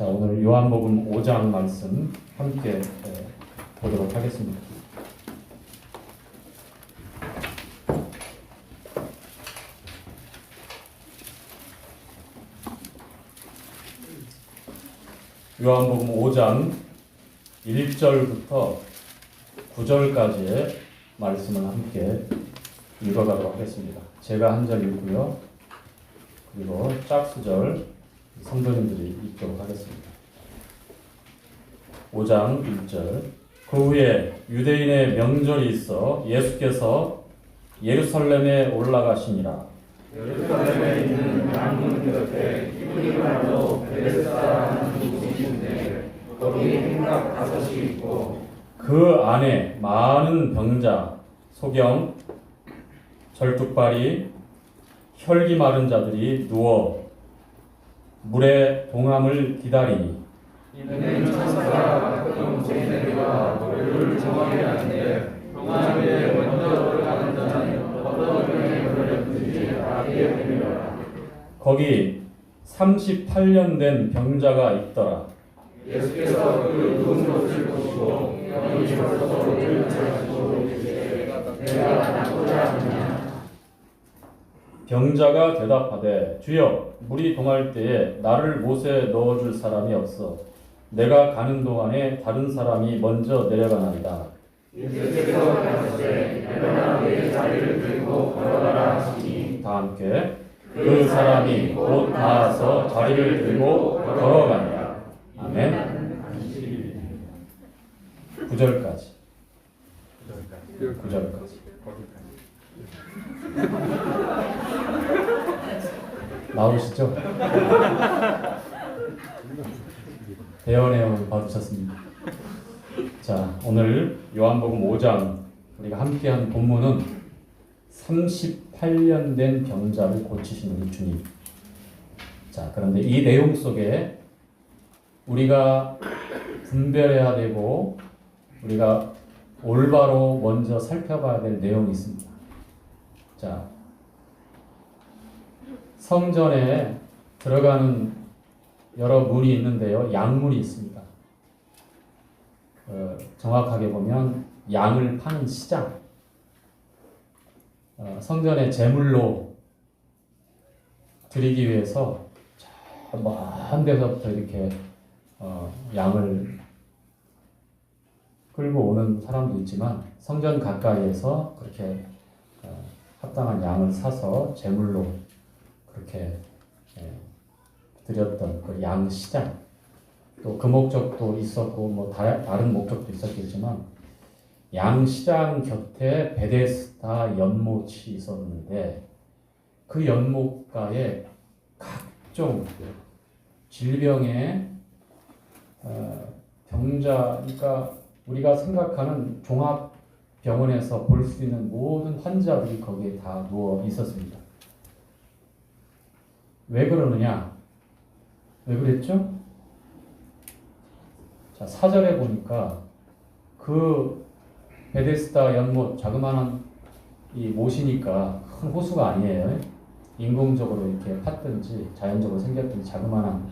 자, 오늘 요한복음 5장 말씀 함께 보도록 하겠습니다. 요한복음 5장 1절부터 9절까지의 말씀을 함께 읽어가도록 하겠습니다. 제가 한 절 읽고요. 그리고 짝수절 성도님들이 읽도록 하겠습니다. 5장 1절. 그 후에 유대인의 명절이 있어 예수께서 예루살렘에 올라가시니라. 예루살렘에 있는 양문 곁에 티브리가로 베데스다라는 곳이 있는데 거기 행각 5이 있고 그 안에 많은 병자, 소경, 절뚝발이, 혈기 마른 자들이 누워 물의 동함을 기다리니 이는 천사가 가끔 제자들과 물을 정하게 하는데 동함 위에 먼저 들어가는 자는 어떤 병에 걸렸든지 알게 되리라. 거기 38년 된 병자가 있더라. 예수께서 그 누운 것을 보시고 병이 벌써 오를 자시고 이르시되 내가 낫고자 하느냐. 병자가 대답하되 주여 물이 동할 때에 나를 못에 넣어줄 사람이 없어 내가 가는 동안에 다른 사람이 먼저 내려가나이다. 예수께서 가시되 일어나 내 자리를 들고 걸어가라 하시니 다 함께 그 사람이 곧 나아서 자리를 들고 걸어가니라. 아멘. 9절까지. 9절까지. 나오시죠? 대연회원을 받으셨습니다. 자, 오늘 요한복음 5장 우리가 함께한 본문은 38년 된 병자를 고치시는 우리 주님. 자, 그런데 이 내용 속에 우리가 분별해야 되고 우리가 올바로 먼저 살펴봐야 될 내용이 있습니다. 자, 성전에 들어가는 여러 문이 있는데요. 양문이 있습니다. 정확하게 보면 양을 파는 시장. 성전에 제물로 드리기 위해서 먼 데서부터 이렇게 양을 끌고 오는 사람도 있지만 성전 가까이에서 그렇게 합당한 양을 사서 제물로 그렇게 드렸던 그 양시장. 또 그 목적도 있었고 뭐 다른 목적도 있었겠지만 양시장 곁에 베데스다 연못이 있었는데 그 연못가에 각종 질병의 병자, 그러니까 우리가 생각하는 종합병원에서 볼 수 있는 모든 환자들이 거기에 다 누워 있었습니다. 왜 그러느냐? 왜 그랬죠? 자, 4절에 보니까 그 베데스다 연못, 자그마한 이 못이니까 큰 호수가 아니에요. 인공적으로 이렇게 팠든지 자연적으로 생겼든지 자그마한,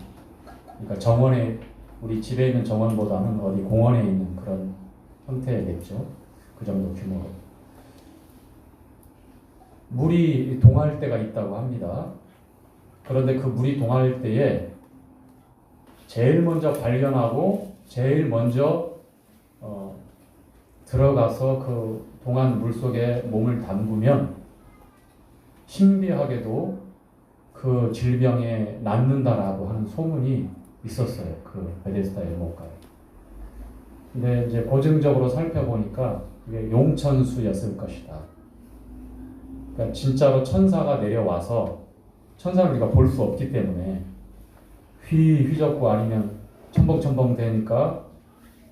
그러니까 정원에, 우리 집에 있는 정원보다는 어디 공원에 있는 그런 형태겠죠. 그 정도 규모로. 물이 동할 때가 있다고 합니다. 그런데 그 물이 동할 때에 제일 먼저 발견하고 제일 먼저 들어가서 그 동한 물 속에 몸을 담그면 신비하게도 그 질병에 낫는다라고 하는 소문이 있었어요. 그 베데스다 연못가에. 근데 이제 고증적으로 살펴보니까 이게 용천수였을 것이다. 그러니까 진짜로 천사가 내려와서, 천사를 우리가 볼 수 없기 때문에 휘젓고 아니면 첨벙첨벙 되니까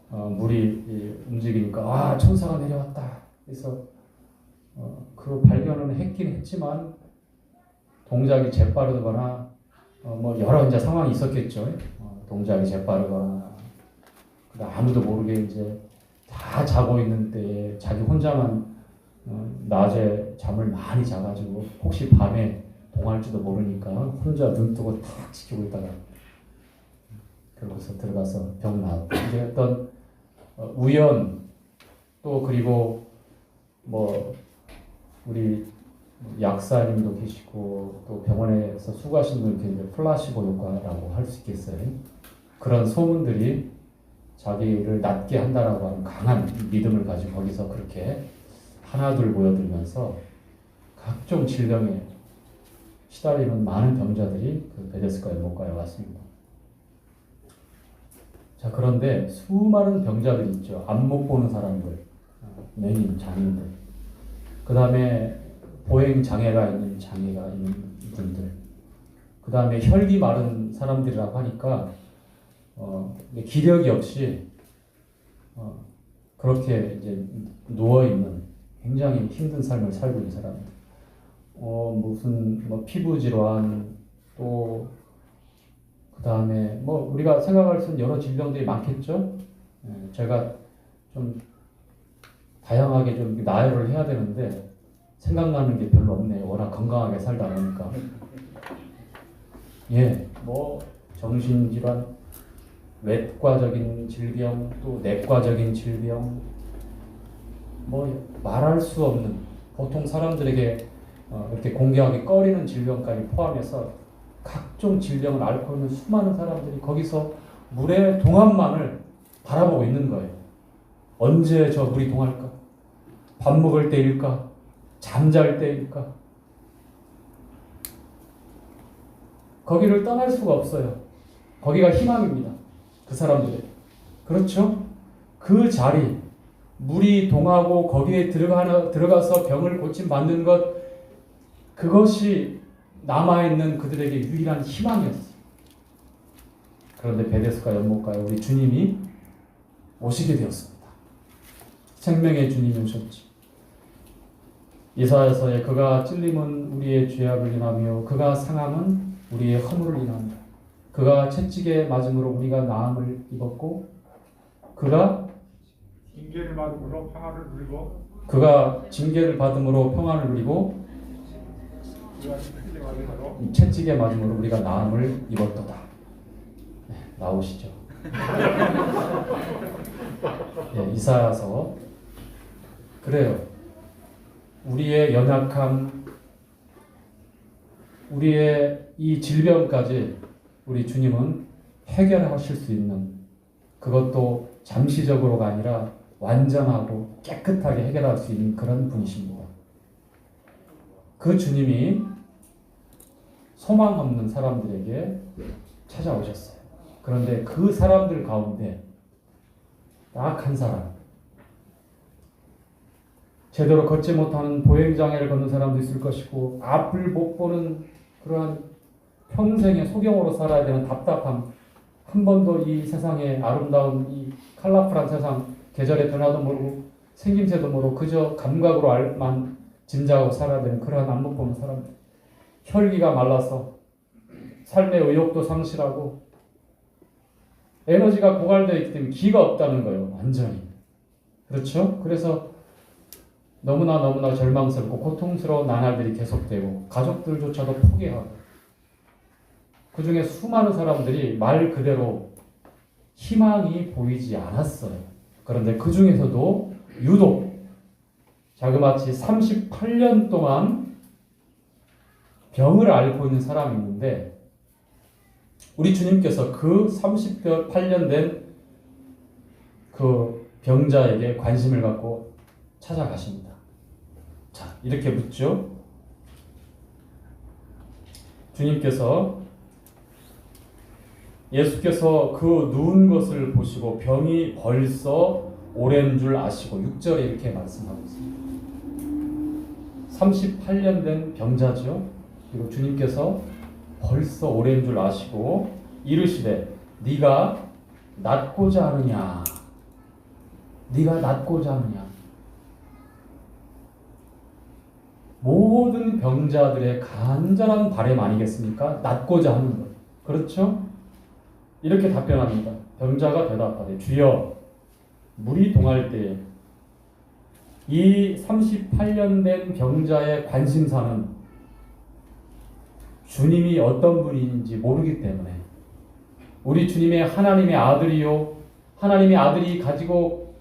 물이 움직이니까 아, 천사가 내려왔다. 그래서 그 발견은 했긴 했지만 동작이 재빠르거나 뭐 여러 이제 상황이 있었겠죠. 동작이 재빠르거나 아무도 모르게 이제 다 자고 있는 때에 자기 혼자만 낮에 잠을 많이 자가지고 혹시 밤에 동할지도 모르니까 혼자 눈 뜨고 탁 지키고 있다가 결국 거기서 들어가서 병 나았다. 이제 어떤 우연 또 그리고 뭐 우리 약사님도 계시고 또 병원에서 수고하신 분들 계신데 플라시보 효과라고 할 수 있겠어요. 그런 소문들이 자기를 낫게 한다라고 하는 강한 믿음을 가지고 거기서 그렇게 하나둘 모여들면서 각종 질병에 시달리는 많은 병자들이 그 베데스다 연못가에 왔습니다. 자, 그런데 수많은 병자들이 있죠. 안목 보는 사람들, 맹인, 장인들, 그 다음에 보행 장애가 있는 분들, 그 다음에 혈기 마른 사람들이라고 하니까 기력이 없이 그렇게 이제 누워 있는 굉장히 힘든 삶을 살고 있는 사람들, 무슨 뭐 피부 질환 또 그 다음에 뭐 우리가 생각할 수 있는 여러 질병들이 많겠죠. 제가 좀 다양하게 좀 나열을 해야 되는데 생각나는 게 별로 없네요. 워낙 건강하게 살다 보니까. 예, 뭐 정신질환, 외과적인 질병, 또 내과적인 질병, 뭐 말할 수 없는 보통 사람들에게 이렇게 공개하기 꺼리는 질병까지 포함해서 각종 질병을 앓고 있는 수많은 사람들이 거기서 물의 동안만을 바라보고 있는 거예요. 언제 저 물이 동할까? 밥 먹을 때일까? 잠잘 때일까? 거기를 떠날 수가 없어요. 거기가 희망입니다. 그 사람들의. 그렇죠? 그 자리, 물이 동하고 거기에 들어가서 병을 고침받는 것, 그것이 남아있는 그들에게 유일한 희망이었어요. 그런데 베데스다 연못가에 우리 주님이 오시게 되었습니다. 생명의 주님이 오셨지. 이사야서에 그가 찔림은 우리의 죄악을 인하며 그가 상함은 우리의 허물을 인하며 그가 채찍에 맞음으로 우리가 나음을 입었고 그가 징계를 받음으로 평안을 누리고 그가 징계를 받음으로 평안을 누리고 채찍에 맞음으로 우리가 나음을 입었도다. 네, 나오시죠. 네, 이사야서 그래요. 우리의 연약함, 우리의 이 질병까지 우리 주님은 해결하실 수 있는, 그것도 잠시적으로가 아니라 완전하고 깨끗하게 해결할 수 있는 그런 분이십니다. 그 주님이 소망 없는 사람들에게 찾아오셨어요. 그런데 그 사람들 가운데 딱 한 사람, 제대로 걷지 못하는 보행장애를 걷는 사람도 있을 것이고 앞을 못 보는 그러한 평생의 소경으로 살아야 되는 답답함, 한 번도 이 세상의 아름다운 이 컬러풀한 세상, 계절의 변화도 모르고 생김새도 모르고 그저 감각으로 알만 짐작하고 살아야 되는 그러한 안 못 보는 사람들, 혈기가 말라서 삶의 의욕도 상실하고 에너지가 고갈되어 있기 때문에 기가 없다는 거예요. 완전히. 그렇죠? 그래서 너무나 절망스럽고 고통스러운 나날들이 계속되고 가족들조차도 포기하고 그 중에 수많은 사람들이 말 그대로 희망이 보이지 않았어요. 그런데 그 중에서도 유독 자그마치 38년 동안 병을 앓고 있는 사람이 있는데 우리 주님께서 그 38년 된 그 병자에게 관심을 갖고 찾아가십니다. 자, 이렇게 묻죠. 주님께서 예수께서 그 누운 것을 보시고 병이 벌써 오랜 줄 아시고 6절에 이렇게 말씀하고 있습니다. 38년 된 병자죠. 그리고 주님께서 벌써 오랜 줄 아시고 이르시되 네가 낫고자 하느냐. 네가 낫고자 하느냐. 모든 병자들의 간절한 바람 아니겠습니까? 낫고자 하는 것. 그렇죠? 이렇게 답변합니다. 병자가 대답하되 주여 물이 동할 때에 이 38년 된 병자의 관심사는 주님이 어떤 분인지 모르기 때문에 우리 주님의 하나님의 아들이요, 하나님의 아들이 가지고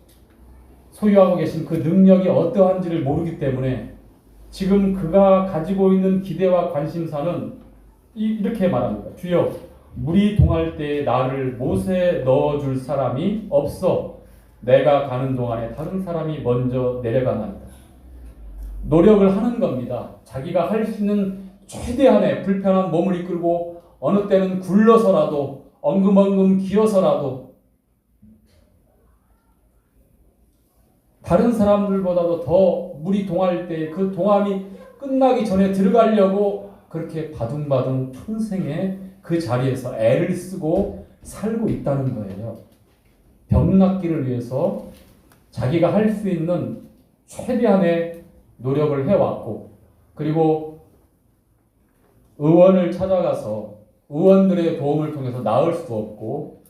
소유하고 계신 그 능력이 어떠한지를 모르기 때문에 지금 그가 가지고 있는 기대와 관심사는 이렇게 말합니다. 주여, 물이 동할 때에 나를 못에 넣어줄 사람이 없어. 내가 가는 동안에 다른 사람이 먼저 내려가나이다. 노력을 하는 겁니다. 자기가 할 수 있는 최대한의 불편한 몸을 이끌고 어느 때는 굴러서라도 엉금엉금 기어서라도 다른 사람들보다도 더 물이 동할 때 그 동함이 끝나기 전에 들어가려고 그렇게 바둥바둥 평생에 그 자리에서 애를 쓰고 살고 있다는 거예요. 병 낫기를 위해서 자기가 할 수 있는 최대한의 노력을 해왔고, 그리고 의원을 찾아가서 의원들의 도움을 통해서 나을 수 없고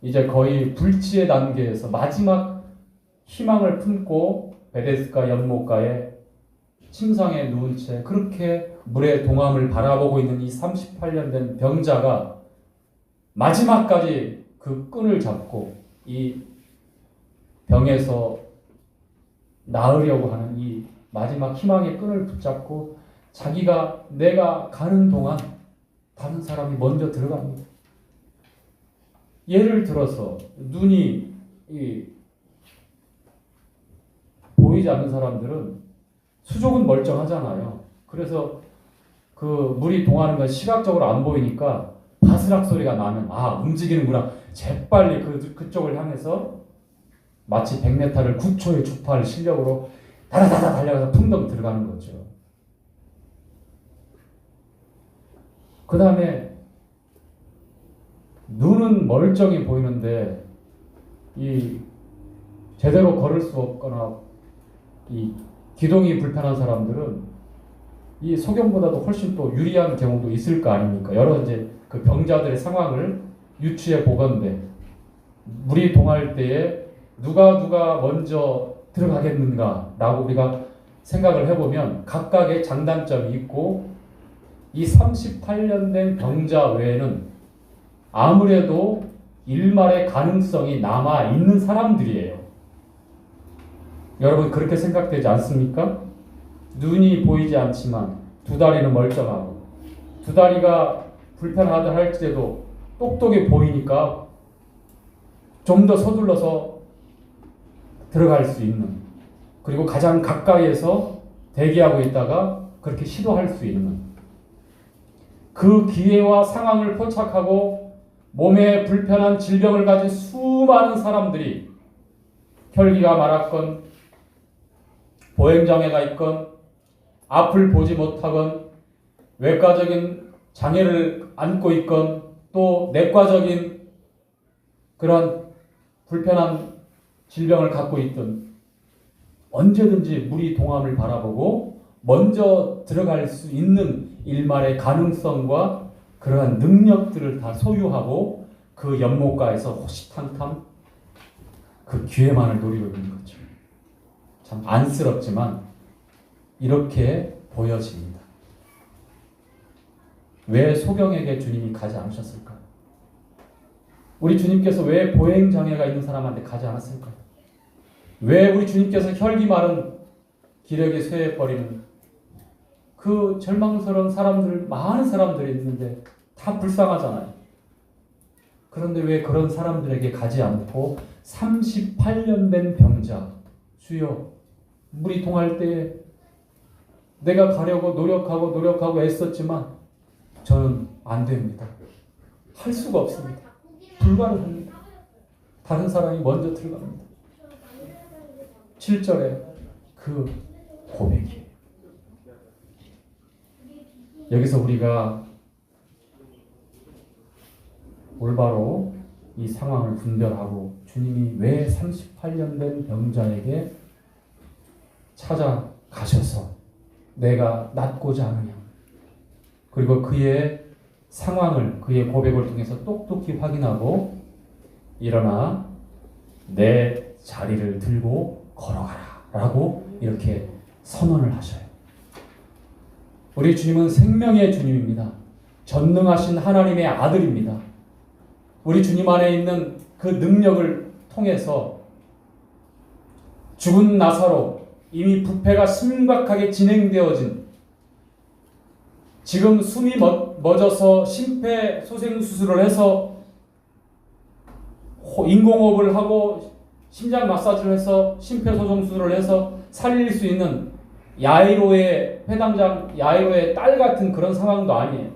이제 거의 불치의 단계에서 마지막 희망을 품고 베데스다 연못가에 침상에 누운 채 그렇게 물의 동함을 바라보고 있는 이 38년 된 병자가 마지막까지 그 끈을 잡고 이 병에서 나으려고 하는 이 마지막 희망의 끈을 붙잡고 자기가 내가 가는 동안 다른 사람이 먼저 들어갑니다. 예를 들어서 눈이 보이지 않는 사람들은 수족은 멀쩡하잖아요. 그래서 그 물이 동하는 건 시각적으로 안 보이니까 바스락 소리가 나면 움직이는구나. 재빨리 그쪽을 향해서 마치 100m를 9초의 주파를 실력으로 다다다다 달려가서 풍덩 들어가는 거죠. 그 다음에 눈은 멀쩡히 보이는데 이 제대로 걸을 수 없거나 이 기동이 불편한 사람들은 이 소경보다도 훨씬 또 유리한 경우도 있을 거 아닙니까? 여러 이제 그 병자들의 상황을 유추해 보건대 물이 동할 때에 누가 먼저 들어가겠는가라고 우리가 생각을 해보면 각각의 장단점이 있고 이 38년 된 병자 외에는 아무래도 일말의 가능성이 남아 있는 사람들이에요. 여러분 그렇게 생각되지 않습니까? 눈이 보이지 않지만 두 다리는 멀쩡하고 두 다리가 불편하다 할지라도 똑똑히 보이니까 좀 더 서둘러서 들어갈 수 있는, 그리고 가장 가까이에서 대기하고 있다가 그렇게 시도할 수 있는 그 기회와 상황을 포착하고 몸에 불편한 질병을 가진 수많은 사람들이 혈기가 말았건 보행장애가 있건 앞을 보지 못하건 외과적인 장애를 안고 있건 또 내과적인 그런 불편한 질병을 갖고 있든 언제든지 물이 동함을 바라보고 먼저 들어갈 수 있는 일말의 가능성과 그러한 능력들을 다 소유하고 그 연못가에서 호시탐탐 그 기회만을 노리고 있는 거죠. 참 안쓰럽지만 이렇게 보여집니다. 왜 소경에게 주님이 가지 않으셨을까요? 우리 주님께서 왜 보행장애가 있는 사람한테 가지 않았을까요? 왜 우리 주님께서 혈기 마른 기력이 쇠해버리는 그 절망스러운 사람들, 많은 사람들이 있는데 다 불쌍하잖아요. 그런데 왜 그런 사람들에게 가지 않고 38년 된 병자, 주여 물이 동할 때 내가 가려고 노력하고 애썼지만 저는 안 됩니다. 할 수가 없습니다. 불가능합니다. 다른 사람이 먼저 들어갑니다. 7절에 그 고백이에요. 여기서 우리가 올바로 이 상황을 분별하고 주님이 왜 38년 된 병자에게 찾아가셔서 내가 낫고자 하느냐, 그리고 그의 상황을, 그의 고백을 통해서 똑똑히 확인하고 일어나 내 자리를 들고 걸어가라 라고 이렇게 선언을 하셔요. 우리 주님은 생명의 주님입니다. 전능하신 하나님의 아들입니다. 우리 주님 안에 있는 그 능력을 통해서 죽은 나사로, 이미 부패가 심각하게 진행되어진, 지금 숨이 멎어서 심폐소생수술을 해서 인공호흡을 하고 심장 마사지를 해서 심폐소생술을 해서 살릴 수 있는 야이로의 회당장, 야이로의 딸 같은 그런 상황도 아니에요.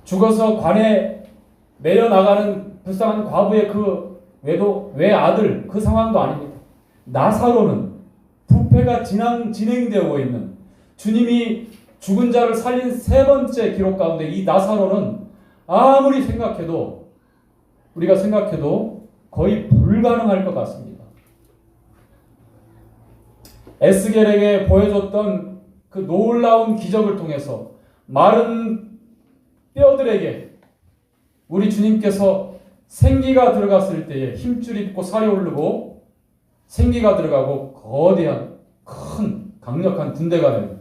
죽어서 관에 매여 나가는 불쌍한 과부의 그 외아들, 그 상황도 아닙니다. 나사로는 부패가 진행되고 있는, 주님이 죽은 자를 살린 세 번째 기록 가운데 이 나사로는 아무리 생각해도, 우리가 생각해도 거의 불가능할 것 같습니다. 에스겔에게 보여줬던 그 놀라운 기적을 통해서 마른 뼈들에게 우리 주님께서 생기가 들어갔을 때에 힘줄이 있고 살이 오르고 생기가 들어가고 거대한 큰 강력한 군대가 되는,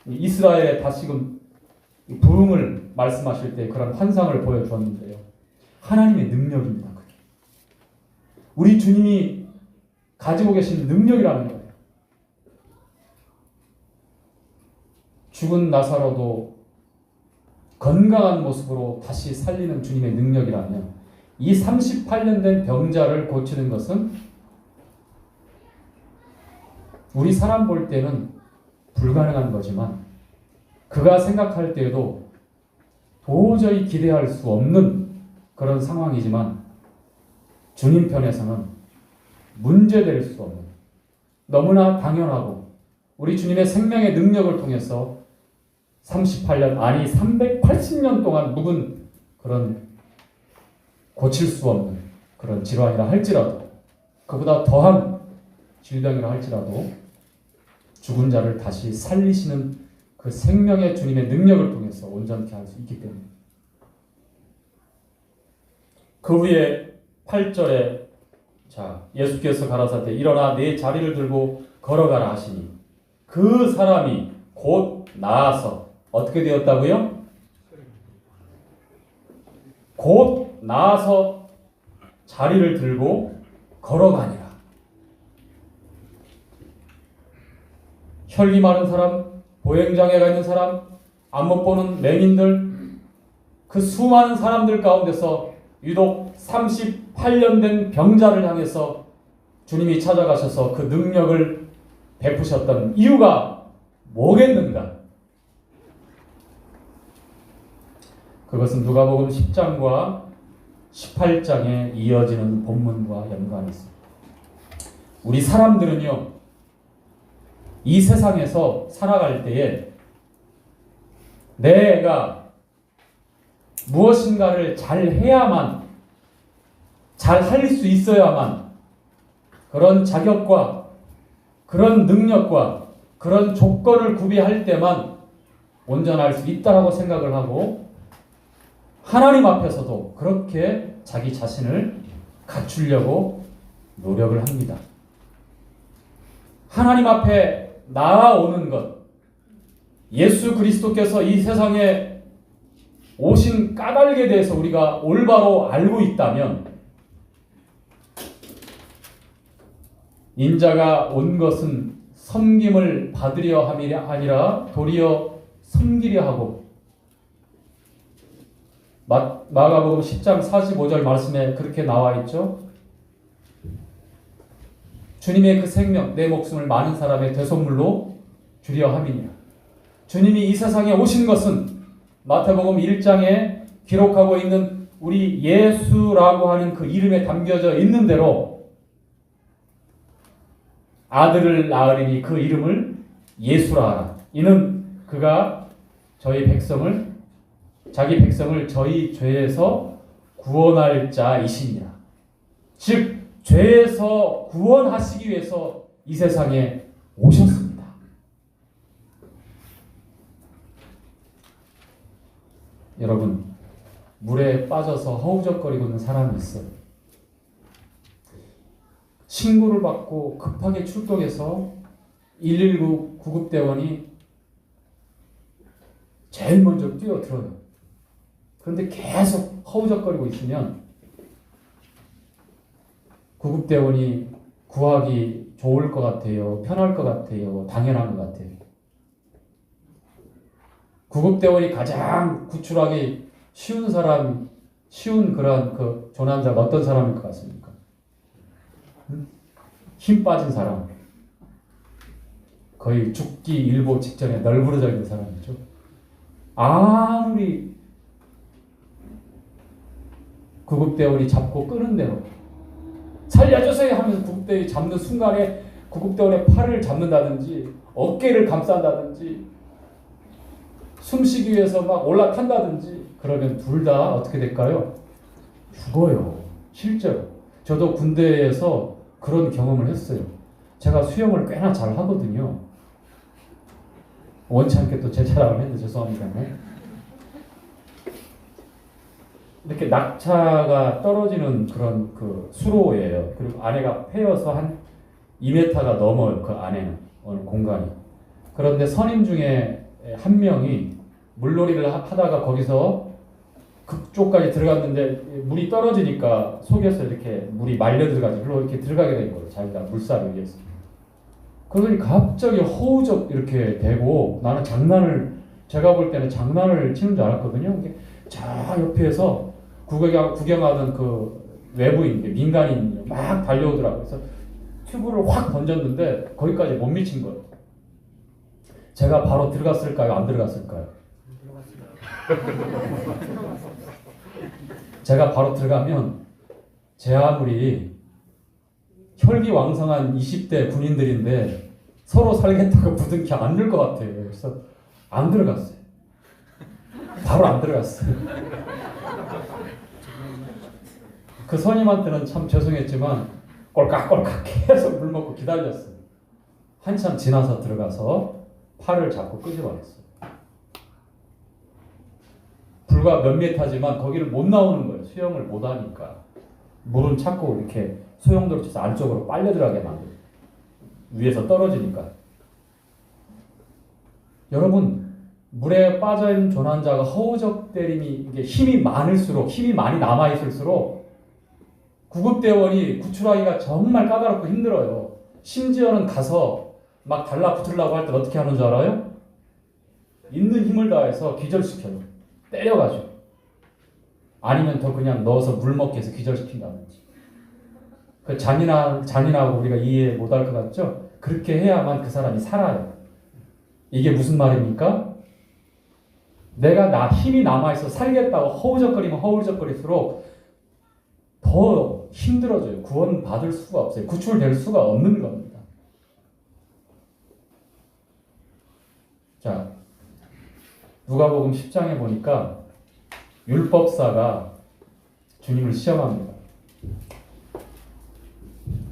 이스라엘의 다시금 부흥을 말씀하실 때 그런 환상을 보여주었는데요. 하나님의 능력입니다. 그게. 우리 주님이 가지고 계신 능력이라는 거예요. 죽은 나사로도 건강한 모습으로 다시 살리는 주님의 능력이라면, 이 38년 된 병자를 고치는 것은 우리 사람 볼 때는 불가능한 거지만, 그가 생각할 때에도 도저히 기대할 수 없는 그런 상황이지만, 주님 편에서는 문제될 수 없는, 너무나 당연하고 우리 주님의 생명의 능력을 통해서 38년, 아니 380년 동안 묵은 그런 고칠 수 없는 그런 질환이라 할지라도, 그보다 더한 질병이라 할지라도 죽은 자를 다시 살리시는 그 생명의 주님의 능력을 통해서 온전케 할 수 있기 때문에. 그 후에 8절에 예수께서 가라사대 일어나 내 자리를 들고 걸어가라 하시니 그 사람이 곧 나아서 어떻게 되었다고요? 곧 나아서 자리를 들고 걸어가니라. 혈기 마른 사람, 보행장애가 있는 사람, 안 못 보는 맹인들, 그 수많은 사람들 가운데서 유독 38년 된 병자를 향해서 주님이 찾아가셔서 그 능력을 베푸셨던 이유가 뭐겠는가? 그것은 누가복음 10장과 18장에 이어지는 본문과 연관이 있습니다. 우리 사람들은요, 이 세상에서 살아갈 때에 내가 무엇인가를 잘 해야만, 잘 할 수 있어야만 그런 자격과 그런 능력과 그런 조건을 구비할 때만 온전할 수 있다라고 생각을 하고, 하나님 앞에서도 그렇게 자기 자신을 갖추려고 노력을 합니다. 하나님 앞에 나아오는 것, 예수 그리스도께서 이 세상에 오신 까닭에 대해서 우리가 올바로 알고 있다면, 인자가 온 것은 섬김을 받으려 함이 아니라 도리어 섬기려 하고, 마가복음 10장 45절 말씀에 그렇게 나와 있죠. 주님의 그 생명, 내 목숨을 많은 사람의 대속물로 주려 함이니라. 주님이 이 세상에 오신 것은 마태복음 1장에 기록하고 있는 우리 예수라고 하는 그 이름에 담겨져 있는 대로 아들을 낳으리니 그 이름을 예수라 하라. 이는 그가 자기 백성을 저희 죄에서 구원할 자이시니라. 즉 죄에서 구원하시기 위해서 이 세상에 오셨습니다. 여러분, 물에 빠져서 허우적거리고 있는 사람이 있어요. 신고를 받고 급하게 출동해서 119 구급대원이 제일 먼저 뛰어들어요. 그런데 계속 허우적거리고 있으면 구급대원이 구하기 좋을 것 같아요? 편할 것 같아요? 당연한 것 같아요? 구급대원이 가장 구출하기 쉬운 사람, 쉬운 그런 그 조난자가 어떤 사람일 것 같습니까? 힘 빠진 사람. 거의 죽기 일보 직전에 널브러져 있는 사람이죠. 아무리 구급대원이 잡고 끄는 대로 살려주세요 하면서 구급대원이 잡는 순간에 구급대원의 팔을 잡는다든지 어깨를 감싼다든지 숨쉬기 위해서 막 올라탄다든지 그러면 둘 다 어떻게 될까요? 죽어요. 실제로. 저도 군대에서 그런 경험을 했어요. 제가 수영을 꽤나 잘 하거든요. 원치 않게 또 제 자랑을 했는데 죄송합니다. 이렇게 낙차가 떨어지는 그런 그 수로예요. 그리고 안에가 패여서 한 2m가 넘어요. 그 안에는 어느 공간이. 그런데 선임 중에 한 명이 물놀이를 하다가 거기서 그쪽까지 들어갔는데 물이 떨어지니까 속에서 이렇게 물이 말려 들어가지 물로 이렇게 들어가게 된 거예요. 자기가 물살을 위해서. 그러더니 갑자기 허우적 이렇게 되고 나는 제가 볼 때는 장난을 치는 줄 알았거든요. 저 옆에서 구경하던 그 외부인, 민간인이 막 달려오더라고요. 그래서 튜브를 확 던졌는데 거기까지 못 미친 거예요. 제가 바로 들어갔을까요? 안 들어갔을까요? 제가 바로 들어가면 제 아무리 혈기왕성한 20대 군인들인데 서로 살겠다고 부둥켜 안을 것 같아요. 그래서 안 들어갔어요. 바로 안 들어갔어요. 그 선임한테는 참 죄송했지만 꼴깍꼴깍 계속 물 먹고 기다렸어요. 한참 지나서 들어가서 팔을 잡고 끄집어냈어요. 불과 몇 미터지만 거기를 못 나오는 거예요. 수영을 못 하니까. 물은 자꾸 이렇게 소용돌이 쳐서 안쪽으로 빨려 들어가게 만들어요. 위에서 떨어지니까. 여러분, 물에 빠져있는 조난자가 허우적 때림이 이게 힘이 많이 남아있을수록 구급대원이 구출하기가 정말 까다롭고 힘들어요. 심지어는 가서 막 달라붙으려고 할 때 어떻게 하는 줄 알아요? 있는 힘을 다해서 기절시켜요. 때려가지고. 아니면 더 그냥 넣어서 물 먹게 해서 기절시킨다든지. 그 잔인하고 우리가 이해 못할 것 같죠? 그렇게 해야만 그 사람이 살아요. 이게 무슨 말입니까? 내가 힘이 남아있어 살겠다고 허우적거릴수록 더 힘들어져요. 구원받을 수가 없어요. 구출될 수가 없는 겁니다. 자, 누가복음 10장에 보니까 율법사가 주님을 시험합니다.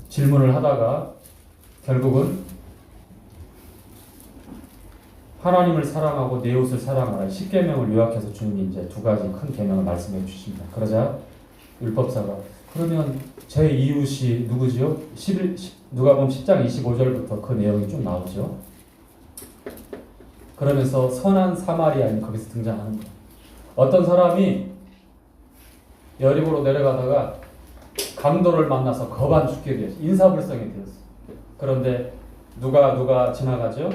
질문을 하다가 결국은 하나님을 사랑하고 내 이웃을 사랑하라 10계명을 요약해서 주님이 이제 두 가지 큰 계명을 말씀해 주십니다. 그러자 율법사가 그러면 제 이웃이 누구지요? 누가복음 10장 25절부터 그 내용이 쭉 나오죠. 그러면서 선한 사마리아인 거기서 등장하는 거예요. 어떤 사람이 여리고로 내려가다가 강도를 만나서 거반 죽게 되었어요. 인사불성이 되었어요. 그런데 누가 지나가죠?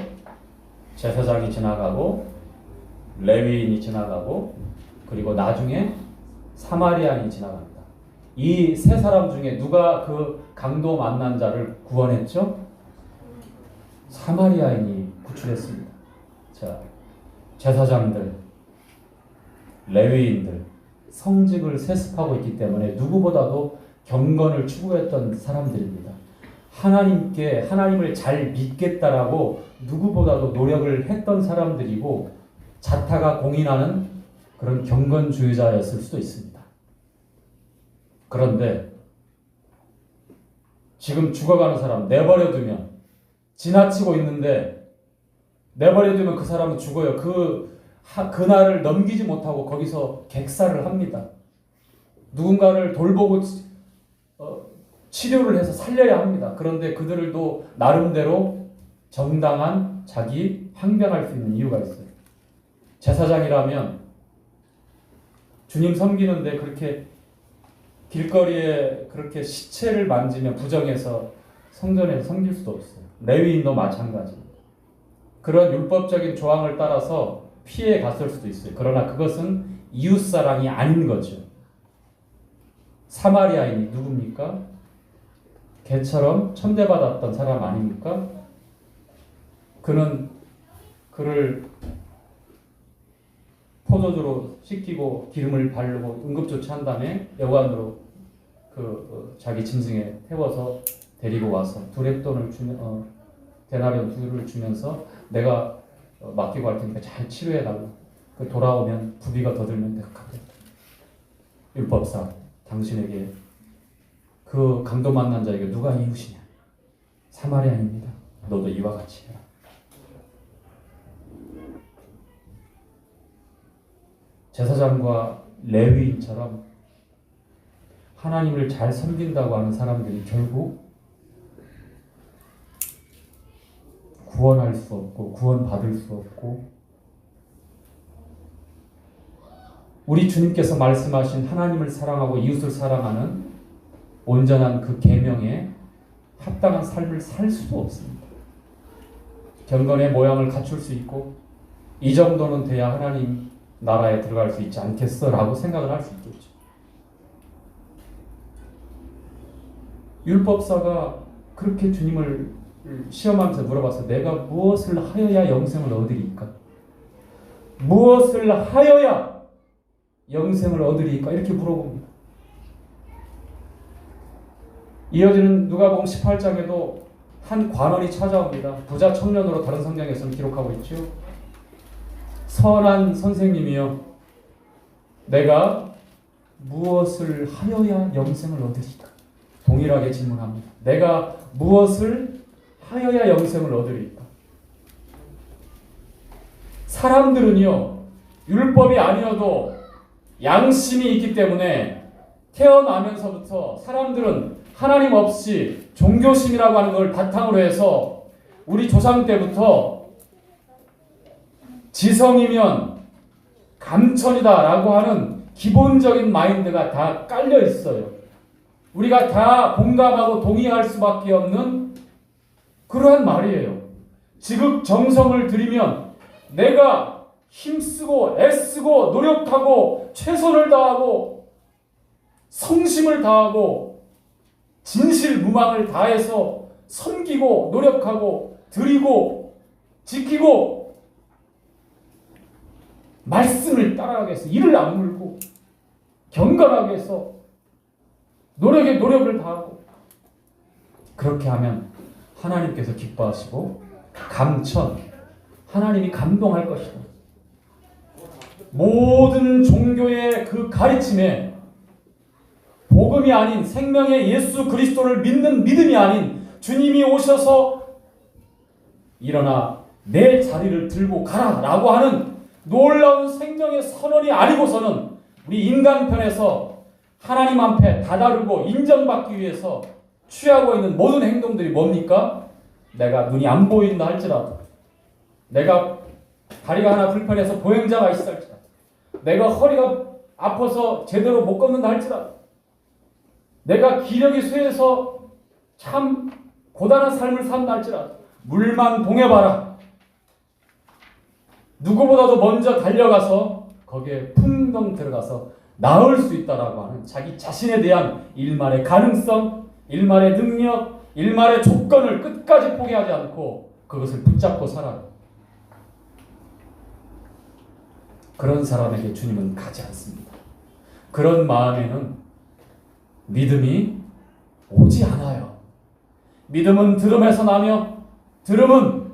제사장이 지나가고 레위인이 지나가고 그리고 나중에 사마리아인이 지나갑니다. 이 세 사람 중에 누가 그 강도 만난 자를 구원했죠? 사마리아인이 구출했습니다. 자, 제사장들, 레위인들, 성직을 세습하고 있기 때문에 누구보다도 경건을 추구했던 사람들입니다. 하나님을 잘 믿겠다라고 누구보다도 노력을 했던 사람들이고 자타가 공인하는 그런 경건주의자였을 수도 있습니다. 그런데 지금 죽어가는 사람 내버려두면 지나치고 있는데 내버려두면 그 사람은 죽어요. 그날을 넘기지 못하고 거기서 객사를 합니다. 누군가를 돌보고 치료를 해서 살려야 합니다. 그런데 그들도 나름대로 정당한 자기 항변할 수 있는 이유가 있어요. 제사장이라면 주님 섬기는데 그렇게 길거리에 그렇게 시체를 만지며 부정해서 성전에서 섬길 수도 없어요. 레위인도 마찬가지입니다. 그런 율법적인 조항을 따라서 피해 갔을 수도 있어요. 그러나 그것은 이웃사랑이 아닌 거죠. 사마리아인이 누굽니까? 개처럼 천대받았던 사람 아닙니까? 그는 그를 포도주로 씻기고 기름을 바르고 응급조치한 다음에 여관으로 자기 짐승에 태워서 데리고 와서 두렙돈을 주면 데나리온 2를 주면서 내가 맡기고 할 테니까 잘 치료해달라. 돌아오면 부비가 더 들면 내가 갚겠다. 율법사 당신에게 그 강도 만난 자에게 누가 이웃이냐? 사마리아인입니다. 너도 이와 같이 해라. 제사장과 레위인처럼 하나님을 잘 섬긴다고 하는 사람들이 결국 구원할 수 없고 구원받을 수 없고 우리 주님께서 말씀하신 하나님을 사랑하고 이웃을 사랑하는 온전한 그 계명에 합당한 삶을 살 수도 없습니다. 경건의 모양을 갖출 수 있고 이 정도는 돼야 하나님 나라에 들어갈 수 있지 않겠어? 라고 생각을 할 수 있겠죠. 율법사가 그렇게 주님을 시험하면서 물어봤어요. 내가 무엇을 하여야 영생을 얻으리까? 무엇을 하여야 영생을 얻으리까? 이렇게 물어봅니다. 이어지는 누가복음 18장에도 한 관원이 찾아옵니다. 부자 청년으로 다른 성경에서는 기록하고 있죠. 선한 선생님이여, 내가 무엇을 하여야 영생을 얻으리까? 동일하게 질문합니다. 내가 무엇을 하여야 영생을 얻으리까? 사람들은요, 율법이 아니어도 양심이 있기 때문에 태어나면서부터 사람들은 하나님 없이 종교심이라고 하는 걸 바탕으로 해서 우리 조상 때부터 지성이면 감천이다라고 하는 기본적인 마인드가 다 깔려 있어요. 우리가 다 공감하고 동의할 수밖에 없는 그러한 말이에요. 지극정성을 들이면 내가 힘쓰고 애쓰고 노력하고 최선을 다하고 성심을 다하고 진실무망을 다해서 섬기고 노력하고 드리고 지키고 말씀을 따라가기 위해서 이를 악물고 경건하게 해서 노력에 노력을 다하고 그렇게 하면 하나님께서 기뻐하시고 감천 하나님이 감동할 것이다. 모든 종교의 그 가르침에 복음이 아닌 생명의 예수 그리스도를 믿는 믿음이 아닌 주님이 오셔서 일어나 내 자리를 들고 가라 라고 하는 놀라운 생명의 선언이 아니고서는 우리 인간편에서 하나님 앞에 다다르고 인정받기 위해서 취하고 있는 모든 행동들이 뭡니까? 내가 눈이 안 보인다 할지라도, 내가 다리가 하나 불편해서 보행자가 있어 할지라도, 내가 허리가 아파서 제대로 못 걷는다 할지라도, 내가 기력이 쇠해서 참 고단한 삶을 산다 할지라도 물만 동해봐라. 누구보다도 먼저 달려가서 거기에 풍덩 들어가서 나을 수 있다라고 하는 자기 자신에 대한 일말의 가능성, 일말의 능력, 일말의 조건을 끝까지 포기하지 않고 그것을 붙잡고 살아요. 그런 사람에게 주님은 가지 않습니다. 그런 마음에는 믿음이 오지 않아요. 믿음은 들음에서 나며 들음은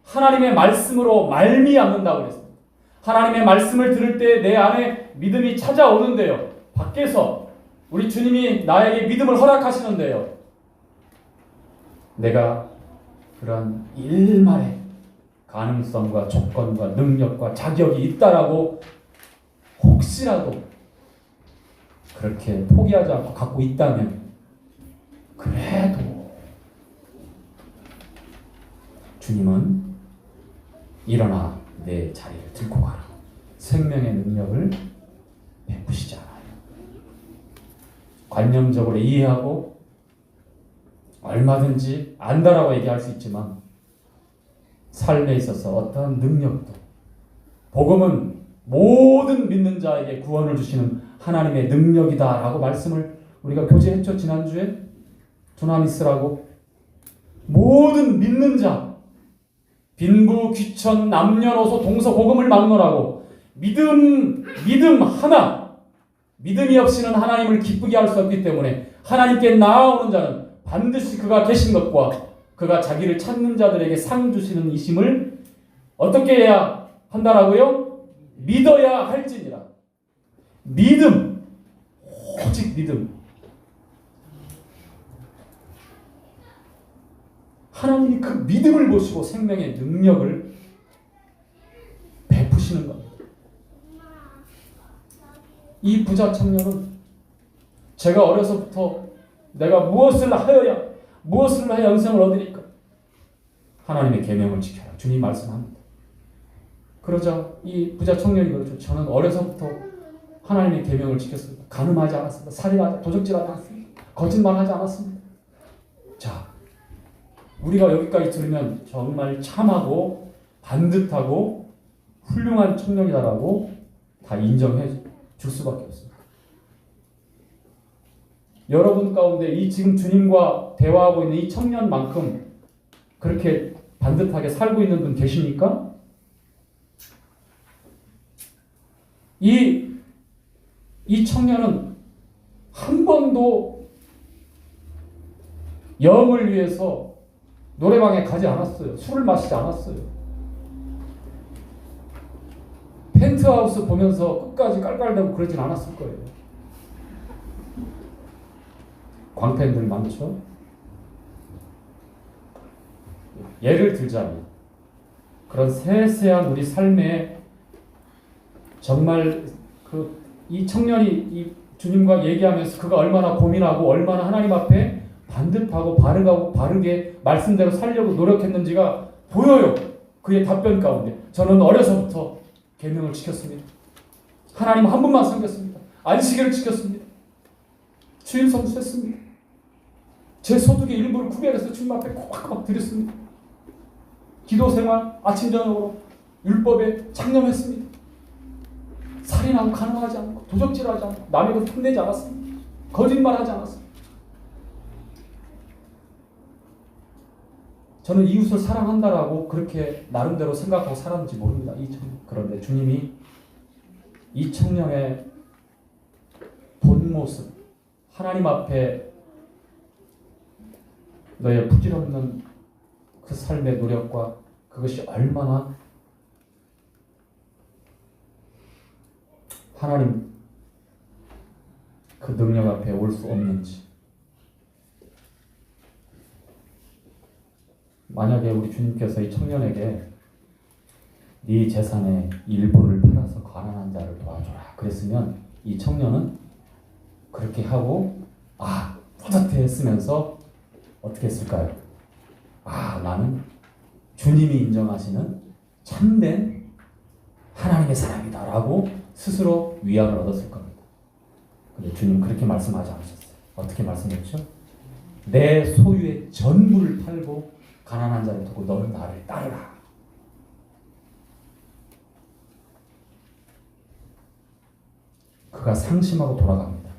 하나님의 말씀으로 말미암는다고 그랬습니다. 하나님의 말씀을 들을 때 내 안에 믿음이 찾아오는데요. 밖에서 우리 주님이 나에게 믿음을 허락하시는데요. 내가 그런 일말의 가능성과 조건과 능력과 자격이 있다라고 혹시라도 그렇게 포기하지 않고 갖고 있다면 그래도 주님은 일어나 내 자리를 들고 가라. 생명의 능력을 베푸시지 않아요. 관념적으로 이해하고 얼마든지 안다라고 얘기할 수 있지만 삶에 있어서 어떠한 능력도, 복음은 모든 믿는 자에게 구원을 주시는 하나님의 능력이다라고 말씀을 우리가 교제했죠. 지난주에 두나미스라고. 모든 믿는 자, 빈부 귀천 남녀노소 동서 복음을 막론하고 믿음 하나, 믿음이 없이는 하나님을 기쁘게 할 수 없기 때문에 하나님께 나아오는 자는 반드시 그가 계신 것과 그가 자기를 찾는 자들에게 상 주시는 이심을 어떻게 해야 한다라고요? 믿어야 할지니라. 믿음, 오직 믿음. 하나님이 그 믿음을 보시고 생명의 능력을 베푸시는 겁니다. 이 부자 청년은 제가 어려서부터 내가 무엇을 하여야 영생을 얻으리까? 하나님의 계명을 지켜라. 주님 말씀합니다. 그러자 이 부자 청년이 그렇죠. 저는 어려서부터 하나님의 계명을 지켰습니다. 간음하지 않았습니다. 살인하지, 도적질하지 않았습니다. 거짓말하지 않았습니다. 자, 우리가 여기까지 들으면 정말 참하고 반듯하고 훌륭한 청년이다라고 다 인정해 줄 수밖에 없습니다. 여러분 가운데 이 지금 주님과 대화하고 있는 이 청년만큼 그렇게 반듯하게 살고 있는 분 계십니까? 이 청년은 한 번도 영을 위해서 노래방에 가지 않았어요. 술을 마시지 않았어요. 펜트하우스 보면서 끝까지 깔깔대고 그러진 않았을 거예요. 광팬들 많죠? 예를 들자면 그런 세세한 우리 삶에 정말 이 청년이 이 주님과 얘기하면서 그가 얼마나 고민하고 얼마나 하나님 앞에 반듯하고 바르게 말씀대로 살려고 노력했는지가 보여요. 그의 답변 가운데. 저는 어려서부터 계명을 지켰습니다. 하나님 한 분만 섬겼습니다. 안식일을 지켰습니다. 주일 성수했습니다. 제 소득의 일부를 구별해서 주님 앞에 코박코박 드렸습니다. 기도 생활 아침 저녁으로 율법에 창념했습니다. 살인하고 간음하지 않고 도적질하지 않고 남의 것 탐내지 않았습니다. 거짓말하지 않았습니다. 저는 이웃을 사랑한다라고 그렇게 나름대로 생각하고 살았는지 모릅니다. 그런데 주님이 이 청년의 본 모습, 하나님 앞에 너의 부질없는 그 삶의 노력과 그것이 얼마나 하나님 그 능력 앞에 올 수 없는지. 만약에 우리 주님께서 이 청년에게 네 재산의 일부를 팔아서 가난한 자를 도와줘라 그랬으면 이 청년은 그렇게 하고 뿌듯해 했으면서 어떻게 했을까요? 나는 주님이 인정하시는 참된 하나님의 사람이다 라고 스스로 위안을 얻었을 겁니다. 근데 주님 그렇게 말씀하지 않으셨어요. 어떻게 말씀했죠? 내 소유의 전부를 팔고 가난한 자를 두고 너는 나를 따르라. 그가 상심하고 돌아갑니다.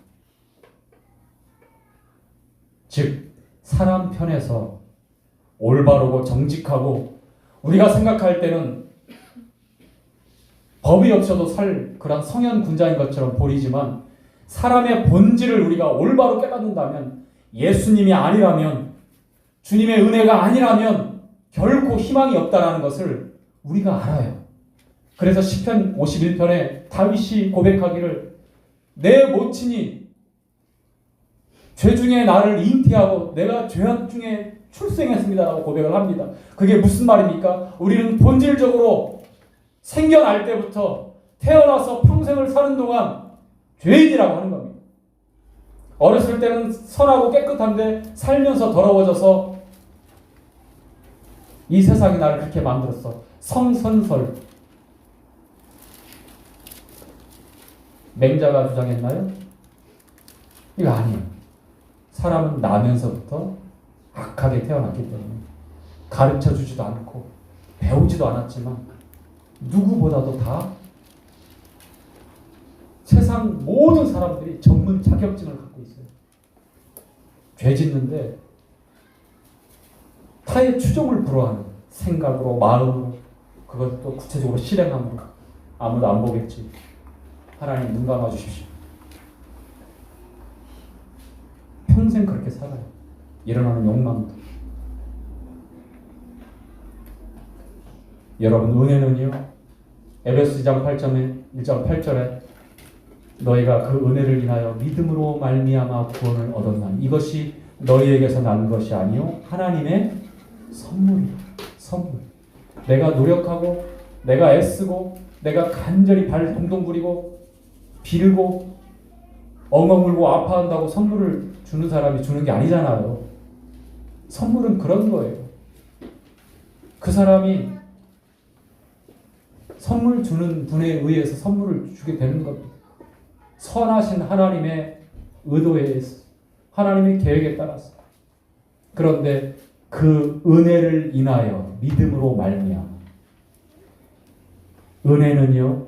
즉 사람 편에서 올바르고 정직하고 우리가 생각할 때는 법이 없어도 살 그런 성현 군자인 것처럼 보이지만 사람의 본질을 우리가 올바로 깨닫는다면 예수님이 아니라면 주님의 은혜가 아니라면 결코 희망이 없다라는 것을 우리가 알아요. 그래서 시편 51편에 다윗이 고백하기를 내 모친이 죄 중에 나를 잉태하고 내가 죄악 중에 출생했습니다라고 고백을 합니다. 그게 무슨 말입니까? 우리는 본질적으로 생겨날 때부터 태어나서 평생을 사는 동안 죄인이라고 하는 겁니다. 어렸을 때는 선하고 깨끗한데 살면서 더러워져서 이 세상이 나를 그렇게 만들었어. 성선설. 맹자가 주장했나요? 이거 아니에요. 사람은 나면서부터 악하게 태어났기 때문에 가르쳐주지도 않고 배우지도 않았지만 누구보다도 다 세상 모든 사람들이 전문 자격증을 갖고 있어요. 죄 짓는데 타의 추종을 불허하는 생각으로, 마음으로, 그것도 구체적으로 실행함으로. 아무도 안 보겠지. 하나님 눈 감아 주십시오. 평생 그렇게 살아요. 일어나는 욕망도. 여러분, 은혜는요, 에베소 2장 1장 8절에 너희가 그 은혜를 인하여 믿음으로 말미암아 구원을 얻었나니 이것이 너희에게서 난 것이 아니요 하나님의 선물이야. 선물. 내가 노력하고 내가 애쓰고 내가 간절히 발 동동 구리고 빌고 엉엉 울고 아파한다고 선물을 주는 사람이 주는 게 아니잖아요. 선물은 그런 거예요. 그 사람이 선물 주는 분에 의해서 선물을 주게 되는 겁니다. 선하신 하나님의 의도에 의해서, 하나님의 계획에 따라서. 그런데 그 은혜를 인하여 믿음으로 말미암아. 은혜는요,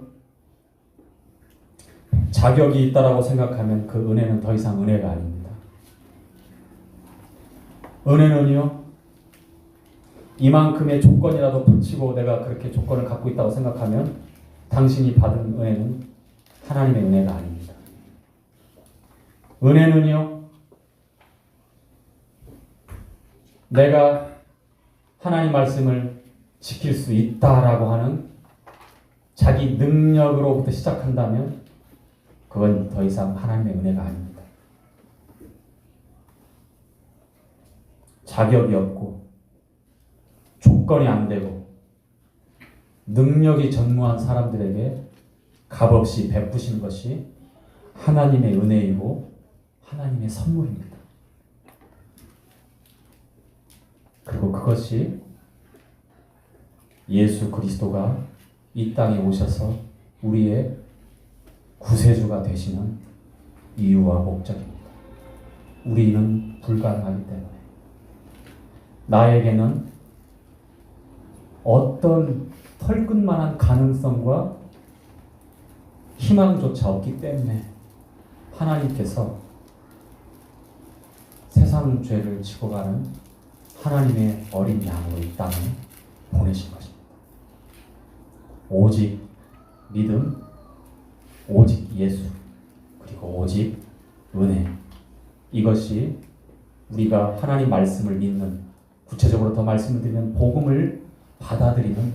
자격이 있다라고 생각하면 그 은혜는 더 이상 은혜가 아닙니다. 은혜는요, 이만큼의 조건이라도 붙이고 내가 그렇게 조건을 갖고 있다고 생각하면 당신이 받은 은혜는 하나님의 은혜가 아닙니다. 은혜는요, 내가 하나님 말씀을 지킬 수 있다라고 하는 자기 능력으로부터 시작한다면 그건 더 이상 하나님의 은혜가 아닙니다. 자격이 없고 조건이 안 되고 능력이 전무한 사람들에게 값없이 베푸시는 것이 하나님의 은혜이고 하나님의 선물입니다. 그리고 그것이 예수 그리스도가 이 땅에 오셔서 우리의 구세주가 되시는 이유와 목적입니다. 우리는 불가능하기 때문에. 나에게는 어떤 털끝만한 가능성과 희망조차 없기 때문에 하나님께서 세상 죄를 지고 가는 하나님의 어린 양으로 이 땅에 보내신 것입니다. 오직 믿음, 오직 예수, 그리고 오직 은혜. 이것이 우리가 하나님 말씀을 믿는, 구체적으로 더 말씀을 드리면 복음을 받아들이는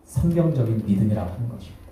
성경적인 믿음이라고 하는 것입니다.